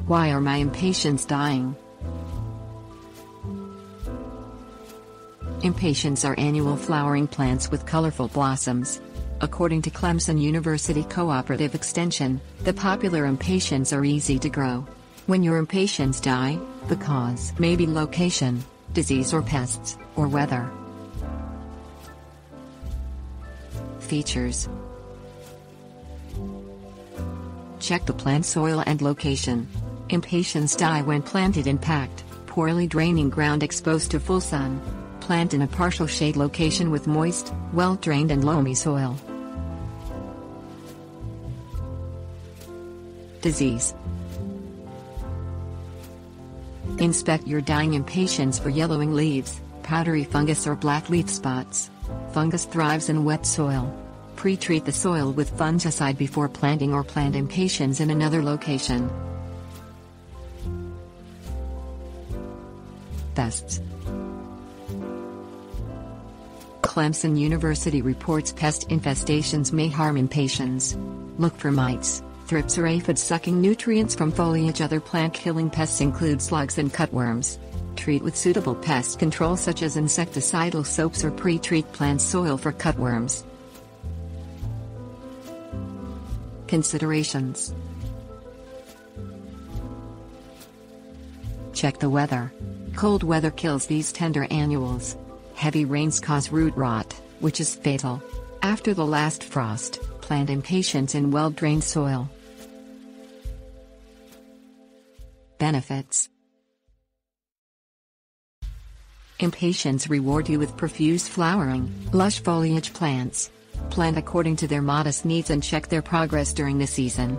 Why are my impatiens dying? Impatiens are annual flowering plants with colorful blossoms. According to Clemson University Cooperative Extension, the popular impatiens are easy to grow. When your impatiens die, the cause may be location, disease or pests, or weather. Features. Check the plant soil and location. Impatiens die when planted in packed, poorly draining ground exposed to full sun. Plant in a partial shade location with moist, well-drained and loamy soil. Disease. Inspect your dying impatiens for yellowing leaves, powdery fungus or black leaf spots. Fungus thrives in wet soil. Pre-treat the soil with fungicide before planting or plant impatiens in another location. Pests. Clemson University reports pest infestations may harm impatiens. Look for mites, thrips or aphids sucking nutrients from foliage. Other plant-killing pests include slugs and cutworms. Treat with suitable pest control such as insecticidal soaps or pre-treat plant soil for cutworms. Considerations. Check the weather. Cold weather kills these tender annuals. Heavy rains cause root rot, which is fatal. After the last frost, plant impatiens in well-drained soil. Benefits. Impatiens reward you with profuse flowering, lush foliage plants. Plant according to their modest needs and check their progress during the season.